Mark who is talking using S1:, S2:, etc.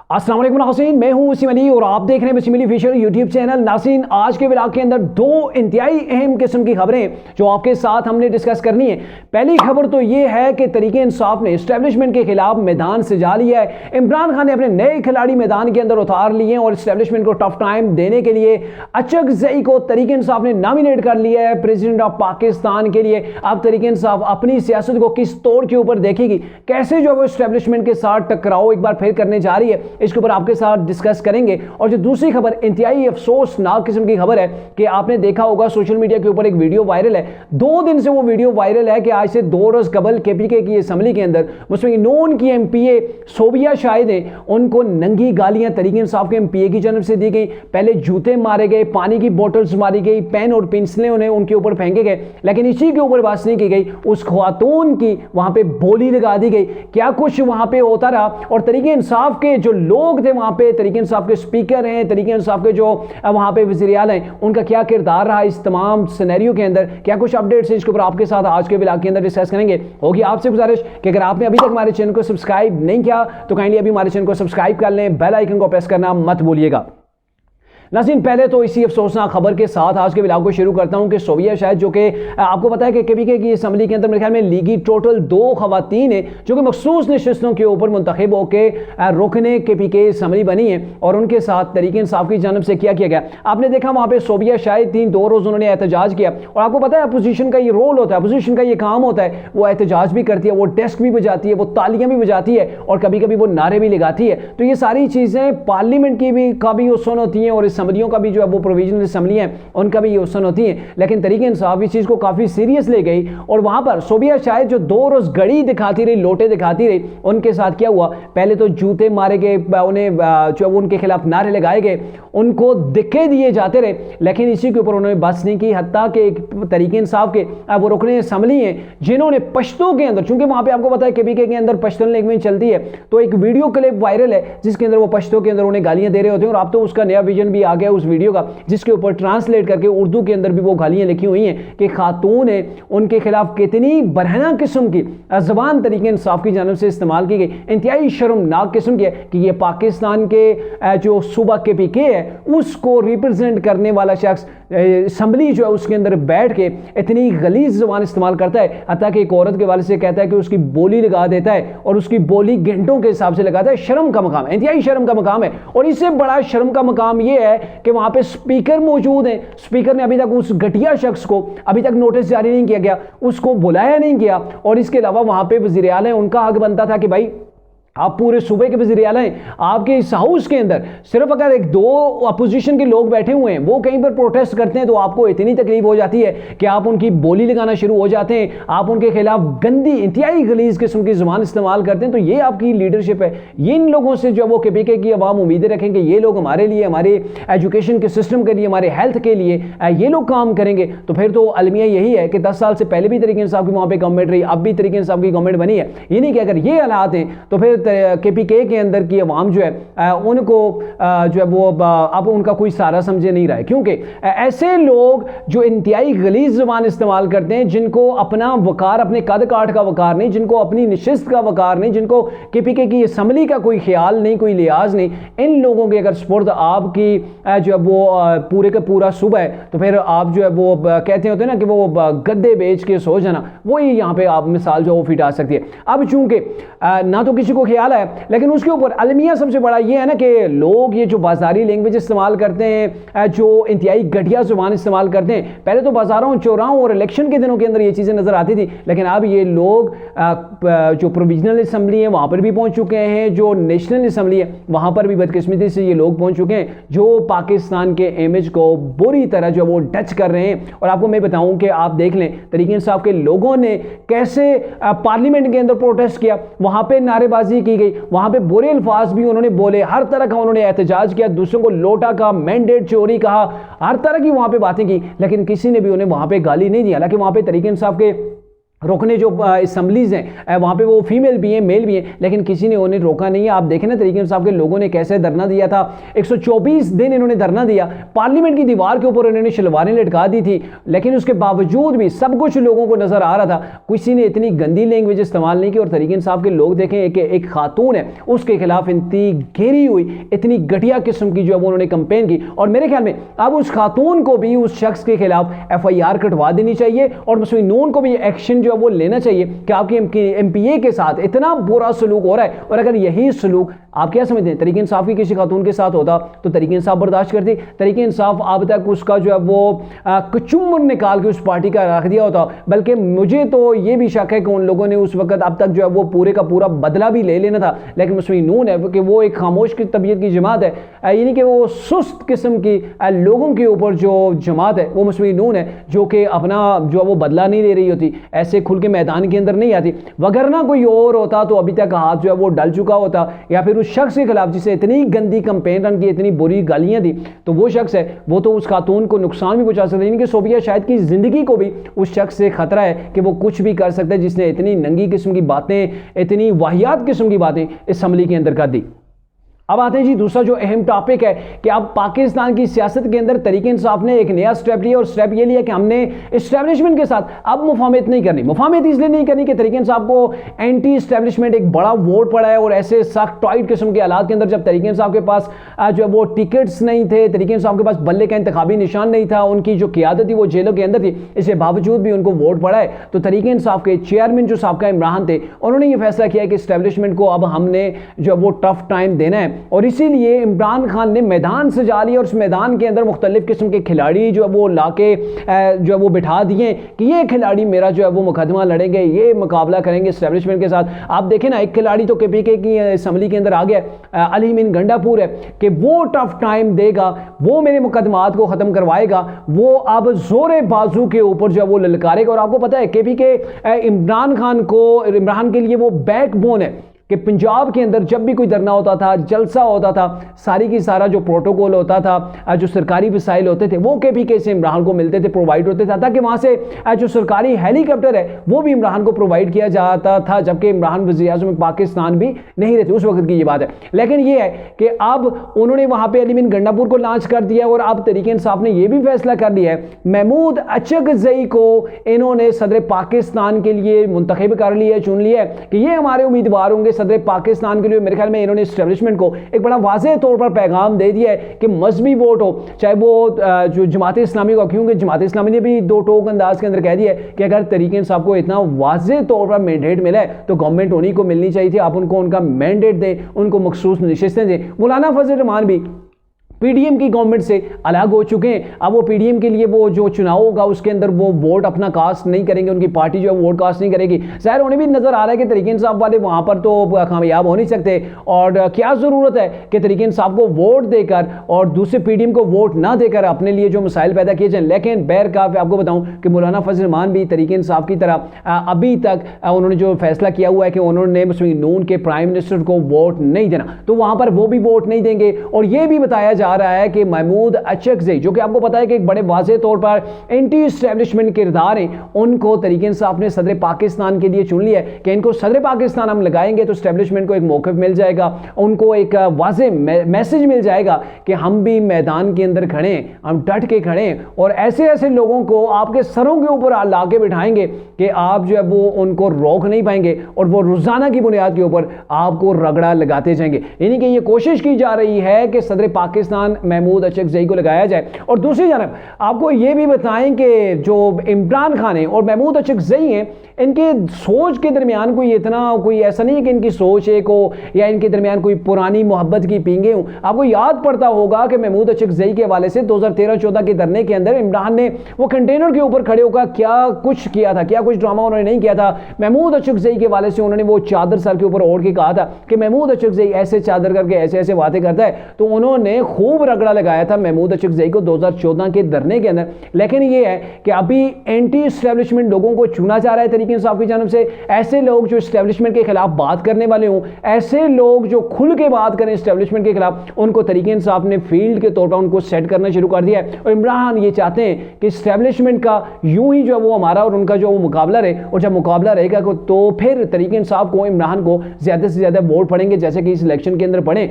S1: अस्सलाम वालेकुम नाज़रीन, मैं हूं वसीम अली और आप देख रहे हैं Wasim Ali official YouTube channel. नाज़रीन, आज के व्लॉग के अंदर दो इंतहाई अहम किस्म की खबरें जो आपके साथ हमने डिस्कस करनी है। पहली खबर तो ये है कि तरीके इंसाफ ने इस्टेब्लिशमेंट के खिलाफ मैदान सजा लिया है। इमरान खान ने अपने नए खिलाड़ी मैदान के अंदर उतार लिए हैं और इस्टेब्लिशमेंट को टफ टाइम देने के लिए अचकजई को तरीके इंसाफ ने नॉमिनेट कर लिया है प्रेसिडेंट ऑफ पाकिस्तान के लिए। अब तरीके इंसाफ अपनी सियासत को किस तौर के ऊपर देखेगी, कैसे जो वो इस्टेब्लिशमेंट के साथ टकराव एक बार फिर करने जा रही है, इसके ऊपर आपके साथ डिस्कस करेंगे। और जो दूसरी खबर इंतहाई अफसोसनाक किस्म की खबर है कि आपने देखा होगा सोशल मीडिया के ऊपर एक वीडियो वायरल है। 2 दिन से वो वीडियो वायरल है कि आज से 2 रोज कबल केपीके की असेंबली के अंदर मुस्लिम नून की एमपीए सोबिया शाहिद है, उनको नंगी गालियां तरीके इंसाफ के एमपीए की जानब से दी गई। पहले जूते मारे गए, पानी की बोतल्स मारी गई, पेन और पेंसिलें उन्हें उनके ऊपर फेंके गए, लेकिन इसी के ऊपर बात नहीं की गई। उस खातून की वहां पे बोली लगा दी गई। क्या कुछ वहां पे होता रहा और तरीके इंसाफ के जो लोग थे वहां पे, तरीके इंसाफ के स्पीकर हैं, तरीके इंसाफ के जो वहां पे वज़ीर आला हैं, उनका क्या किरदार रहा इस तमाम सिनेरियो के अंदर, क्या कुछ अपडेट्स है, इसके ऊपर आपके साथ आज के व्लॉग के अंदर डिस्कस करेंगे। होगी आपसे गुजारिश कि अगर आपने अभी तक हमारे चैनल को सब्सक्राइब नहीं किया तो काइंडली अभी हमारे चैनल को सब्सक्राइब कर लें, बेल आइकन को प्रेस करना मत भूलिएगा। नाज़रीन, पहले तो इसी अफसोसनाक खबर के साथ आज के व्लॉग को शुरू करता हूं कि सोबिया शाहिद, जो कि आपको पता है कि केपीके की असेंबली के अंदर मेरे ख्याल में लीगी टोटल 2 खवातीन है जो कि मखसूस नशिस्तों के ऊपर मुंतखब होकर रुकने केपीके असेंबली बनी है और उनके साथ तरीके इंसाफ की जानब से क्या किया गया। आपने देखा वहां पर सोबिया शाहिद 2 रोज उन्होंने एहतजाज किया और आपको पता है अपोजिशन का ये रोल होता है, अपोजिशन का ये काम होता है, वो एहतजाज भी करती है, वो डेस्क भी बजाती है, वो तालियां भी बजाती है और कभी कभी वो नारे भी लगाती है। तो ये सारी चीज़ें पार्लियामेंट की भी का भी हुस्न होती हैं और असेंबलियों का भी जो है वो प्रोविजनल असेंबली है उनका भी ये हुस्न होती है। लेकिन तरीके इंसाफ इस चीज़ को काफ़ी सीरियस ले गई और वहां पर सोबिया शाहिद जो 2 रोज घड़ी दिखाती रही, लोटे दिखाती रही, उनके साथ क्या हुआ, पहले तो जूते मारे गए, उन्हें जो उनके खिलाफ नारे लगाए गए, उनको दिखे दिए जाते रहे, लेकिन इसी के ऊपर उन्होंने बस नहीं की। हत्ता के एक तरीके इंसाफ के वो रुकने असेंबली हैं जिन्होंने पश्तो के अंदर, चूंकि वहां पर आपको पता है केपीके के अंदर पश्तून लैंग्वेज चलती है, तो एक वीडियो क्लिप वायरल है जिसके अंदर वो पश्तो के अंदर उन्हें गालियां दे रहे होते हैं और अब तो उसका नया विजन भी आ गया उस वीडियो का, जिसके ऊपर ट्रांसलेट करके उर्दू के अंदर भी वो गालियां लिखी हुई हैं कि खातून है, उनके खिलाफ कितनी बरहना किस्म की ज़बान तरीके इंसाफ की जानब से इस्तेमाल की गई। इंतहाई शर्मनाक किस्म की है कि ये पाकिस्तान के जो सूबा केपीके है उसको रिप्रेजेंट करने वाला शख्स असेंबली जो है उसके अंदर बैठ के इतनी गलीज ज़बान इस्तेमाल करता है, हत्ता कि एक औरत के वाले से कहता है कि उसकी बोली लगा देता है और उसकी बोली घंटों के हिसाब से लगाता है। शर्म का मकाम है, इंतहाई शर्म का मकाम है। और इससे बड़ा शर्म का मकाम यह है कि वहां पे स्पीकर मौजूद है, स्पीकर ने अभी तक उस घटिया शख्स को अभी तक नोटिस जारी नहीं किया गया, उसको बुलाया नहीं गया। और इसके अलावा वहां पे वज़ीर आला है, उनका हक बनता था कि भाई आप पूरे सूबे के वज़ीर आला हैं, आपके इस हाउस के अंदर सिर्फ अगर 1-2 अपोजिशन के लोग बैठे हुए हैं, वो कहीं पर प्रोटेस्ट करते हैं तो आपको इतनी तकलीफ हो जाती है कि आप उनकी बोली लगाना शुरू हो जाते हैं, आप उनके खिलाफ गंदी इंतहाई गलीज किस्म की ज़ुबान इस्तेमाल करते हैं। तो ये आपकी लीडरशिप है। ये इन लोगों से जो वो केपीके की अवाम उम्मीदें रखें कि ये लोग हमारे लिए, हमारे एजुकेशन के सिस्टम के लिए, हमारे हेल्थ के लिए ये लोग काम करेंगे, तो फिर तो अलमिया यही है कि 10 साल से पहले भी तरीके इंसाफ की वहाँ पर गवर्नमेंट रही, अब भी तरीके इंसाफ की गवर्नमेंट बनी है। ये नहीं कि अगर ये हालात हैं तो फिर केपीके के अंदर की अवाम जो है उनको जो है वो अब उनका कोई सहारा समझे नहीं रहा है, क्योंकि ऐसे लोग जो इंतहाई गलीज ज़बान इस्तेमाल करते हैं, जिनको अपना वकार, अपने कद काठ का वकार नहीं, जिनको अपनी नशिस्त का वकार नहीं, जिनको केपीके की असेंबली का कोई ख्याल नहीं, कोई लिहाज नहीं, इन लोगों के अगर स्पुर्द आपकी जो है वो पूरे का पूरा सूबा है तो फिर आप जो है वो कहते होते हैं ना कि वो गद्दे बेच के सो जाना, वही यहाँ पे आप मिसाल जो वो फिट आ सकती है। अब चूंकि ना तो किसी को ख्याल है, लेकिन उसके ऊपर अलमिया सबसे बड़ा ये है ना कि लोग ये जो बाजारी लैंग्वेज इस्तेमाल करते हैं, जो इंतहाई घटिया जुबान इस्तेमाल करते हैं, पहले तो बाजारों, चौराहों और इलेक्शन के दिनों के अंदर ये चीज़ें नज़र आती थी, लेकिन अब ये लोग जो प्रोविजनल असेंबली है वहाँ पर भी पहुँच चुके हैं, जो नेशनल असेंबली है वहाँ पर भी बदकिस्मती से ये लोग पहुँच चुके हैं, जो पाकिस्तान के इमेज को बुरी तरह जो वो टच कर रहे हैं। और आपको मैं बताऊँ कि आप देख लें तरीके इंसाफ के लोगों ने कैसे पार्लियामेंट के अंदर प्रोटेस्ट किया, वहाँ पर नारेबाजी की गई, वहां पे बुरे अल्फाज भी उन्होंने बोले, हर तरह का उन्होंने एहतजाज किया, दूसरों को लोटा का मैंडेट चोरी कहा, हर तरह की वहां पे बातें की, लेकिन किसी ने भी उन्हें वहां पे गाली नहीं दी। हालांकि वहां पे तरीके इंसाफ के रोकने जो असम्बलीज हैं वहाँ पे वो फीमेल भी हैं मेल भी हैं, लेकिन किसी ने उन्हें रोका नहीं है। आप देखें ना तरीके इंसाफ के लोगों ने कैसे धरना दिया था, 124 दिन इन्होंने धरना दिया, पार्लियामेंट की दीवार के ऊपर इन्होंने शलवारें लटका दी थी, लेकिन उसके बावजूद भी सब कुछ लोगों को नजर आ रहा था। किसी ने इतनी गंदी लैंग्वेज इस्तेमाल नहीं की। और तरीके इंसाफ के लोग देखें एक खातून है उसके खिलाफ इतनी घेरी हुई इतनी घटिया किस्म की जो है वो उन्होंने कंपेन की, और मेरे ख्याल में अब उस खातून को भी उस शख्स के खिलाफ FIR कटवा देनी चाहिए और मुस्लिम नून को भी एक्शन वो लेना चाहिए कि आपकी MPA के साथ इतना बुरा सलूक हो रहा है। और अगर यही सलूक आप क्या समझते हैं तरीके इंसाफ की किसी खातून के साथ होता तो तरीके इंसाफ बर्दाश्त करती? तरीके इंसाफ अब तक उसका जो है वो कचुम्बर निकाल के उस पार्टी का रख दिया होता। बल्कि मुझे तो ये भी शक है कि उन लोगों ने उस वक्त अब तक जो है वो पूरे का पूरा बदला भी ले लेना था, लेकिन मुस्लिम नून है कि वो एक खामोश की तबीयत की जमात है, यानी कि वो सुस्त किस्म की लोगों के ऊपर जो जमात है वो मुस्लिम नून है, जो कि अपना जो वो बदला नहीं ले रही होती, ऐसे खुल के मैदान के अंदर नहीं आती। वगरना कोई और होता तो अभी तक हाथ जो है वो डल चुका होता, या फिर उस शख्स के खिलाफ जिसे इतनी गंदी कंपेन रन की, इतनी बुरी गालियां दी, तो वो शख्स है वो तो उस खातून को नुकसान भी पहुंचा सकता है, कि सोबिया शायद की जिंदगी को भी उस शख्स से खतरा है कि वो कुछ भी कर सकता है, जिसने इतनी नंगी किस्म की बातें, इतनी वाहियात किस्म की बातें असेंबली के अंदर कर दी। अब आते हैं जी दूसरा जो अहम टॉपिक है कि अब पाकिस्तान की सियासत के अंदर तरीके इंसाफ ने एक नया स्टेप लिया, और स्टेप ये लिया कि हमने इस्टेब्लिशमेंट के साथ अब मुफाहमत नहीं करनी। मुफाहमत इसलिए नहीं करनी कि तरीके इंसाफ को एंटी इस्टेब्लिशमेंट एक बड़ा वोट पड़ा है, और ऐसे सख्त टाइट किस्म के हालात के अंदर जब तरीके इंसाफ के पास जो है वो टिकट्स नहीं थे, तरीके इंसाफ के पास बल्ले का इंतखाबी निशान नहीं था, उनकी जो क़यादत थी वो जेलों के अंदर थी, इसके बावजूद भी उनको वोट पड़ा है, तो तरीके इंसाफ के चेयरमैन जो साबका इमरान थे उन्होंने ये फैसला किया कि इस्टेब्लिशमेंट को अब हमने जो वो टफ टाइम देना है, और इसीलिए इमरान खान ने मैदान सजा लिया, और उस मैदान के अंदर मुख्तलिफ किस्म के खिलाड़ी जो है वो लाके जो है वो बिठा दिए कि ये खिलाड़ी मेरा जो है वो मुकदमा लड़ेंगे, ये मुकाबला करेंगे इस्टेब्लिशमेंट के साथ। आप देखें ना, एक खिलाड़ी तो KPK की असम्बली के अंदर आ गया, अली मीन गंडापुर है, कि वो टफ टाइम देगा, वो मेरे मुकदमात को खत्म करवाएगा, वो अब जोरे बाजू के ऊपर जो है वो ललकारेगा। और आपको पता है KPK इमरान खान को, इमरान के लिए वो बैकबोन है कि पंजाब के अंदर जब भी कोई धरना होता था, जलसा होता था, सारी की सारा जो प्रोटोकॉल होता था, जो सरकारी वसाइल होते थे वो KPK से इमरान को मिलते थे, प्रोवाइड होते थे, ताकि वहाँ से जो सरकारी हेलीकॉप्टर है वो भी इमरान को प्रोवाइड किया जाता था, जबकि इमरान वज़ीर-ए-आज़म पाकिस्तान भी नहीं रहते, उस वक्त की ये बात है। लेकिन ये है कि अब उन्होंने वहाँ पर अली मीन गंडापुर को लॉन्च कर दिया, और अब तरीके इंसाफ ने यह भी फैसला कर लिया है महमूद अचकज़ई को इन्होंने सदर पाकिस्तान के लिए मुंतखब कर लिया, चुन लिया कि ये हमारे उम्मीदवार होंगे सदर पाकिस्तान के लिए। मेरे ख्याल में इन्होंने एस्टेब्लिशमेंट को एक बड़ा वाज़ेह तौर पर पैगाम दे दिया है कि मजहबी वोट हो, चाहे वो जो जमात इस्लामी का, क्योंकि जमात इस्लामी ने भी दो टोक अंदाज के अंदर कह दिया है कि अगर तरीके इंसाफ को इतना वाज़ेह तौर पर मैंडेट मिला है तो गवर्नमेंट उन्हीं को मिलनी चाहिए थी, आप उनको उनका मैंडेट दें, उनको मखसूस नशिस्तें दें। मौलाना फजल रहमान भी PDM की गवर्नमेंट से अलग हो चुके हैं, अब वो PDM के लिए वो जो चुनाव होगा उसके अंदर वो वोट अपना कास्ट नहीं करेंगे, उनकी पार्टी जो है वोट कास्ट नहीं करेगी। ज़ाहिर उन्हें भी नज़र आ रहा है कि तरीके इंसाफ वाले वहाँ पर तो कामयाब हो नहीं सकते, और क्या ज़रूरत है कि तरीके इंसाफ को वोट देकर और दूसरे PDM को वोट ना देकर अपने लिए जो मसाइल पैदा किए जाएँ। लेकिन बहरकाफ़ आपको बताऊँ कि मौलाना फजल रहमान भी तरीके इंसाफ की तरह अभी तक उन्होंने जो फैसला किया हुआ है कि उन्होंने मुस्लिम नून के प्राइम मिनिस्टर को वोट नहीं देना, तो वहाँ पर वो भी वोट नहीं देंगे। और ये भी बताया जा रहा है कि महमूद अचकज़ई, जो कि आपको पता है कि एक बड़े वाज़ेह तौर पर एंटी इस्टेब्लिशमेंट किरदार हैं, उनको तरीके इंसाफ ने सदर पाकिस्तान के लिए चुन लिया है कि इनको सदर पाकिस्तान हम लगाएंगे तो इस्टेब्लिशमेंट को एक मौक़िफ़ मिल जाएगा, उनको एक वाज़ेह मैसेज मिल जाएगा कि हम भी मैदान के अंदर खड़े हैं, हम डट के खड़े हैं, और ऐसे ऐसे लोगों को आपके सरों के ऊपर ला के बिठाएंगे कि आप जो है वो उनको रोक नहीं पाएंगे, और वो रोज़ाना की बुनियाद के ऊपर आपको रगड़ा लगाते जाएंगे। यानी कि ये कोशिश की जा रही है कि सदर पाकिस्तान महमूद अचकज़ई को लगाया जाए। और दूसरी जानब आपको ये भी बताएं कि जो इमरान खान है और महमूद अचकज़ई हैं, इनके सोच के दरमियान कोई ऐसा नहीं है कि इनकी सोच एक हो या इनके दरमियान कोई पुरानी मोहब्बत की पींगे हों। आपको याद पड़ता होगा कि महमूद अचकज़ई के हवाले से 2013-14 के धरने के अंदर इमरान ने वो कंटेनर के ऊपर खड़े होकर क्या कुछ किया था, क्या कुछ ड्रामा उन्होंने नहीं किया था। महमूद अचकज़ई के हवाले से उन्होंने वो चादर सर के ऊपर ओढ़ के कहा था कि महमूद अचकज़ई ऐसे चादर करके ऐसे ऐसे बातें करता है, तो उन्होंने खूब खूब रगड़ा लगाया था महमूद अशरफजई को 2014 के धरने के अंदर। लेकिन ये है कि अभी एंटी एस्टेब्लिशमेंट लोगों को चुना जा रहा है तरीके इंसाफ की जानब से। ऐसे लोग जो एस्टेब्लिशमेंट के खिलाफ बात करने वाले हों, ऐसे लोग जो खुल के बात करें एस्टेब्लिशमेंट के खिलाफ, उनको तरीके इंसाफ ने फील्ड के तौर पर उनको सेट करना शुरू कर दिया है। और इमरान ये चाहते हैं कि एस्टेब्लिशमेंट का यूं ही जो वो हमारा और उनका जो वो मुकाबला रहे, और जब मुकाबला रहेगा तो फिर तरीके इंसाफ को, इमरान को ज्यादा से ज्यादा वोट पड़ेंगे, जैसे कि इस इलेक्शन के अंदर पड़े।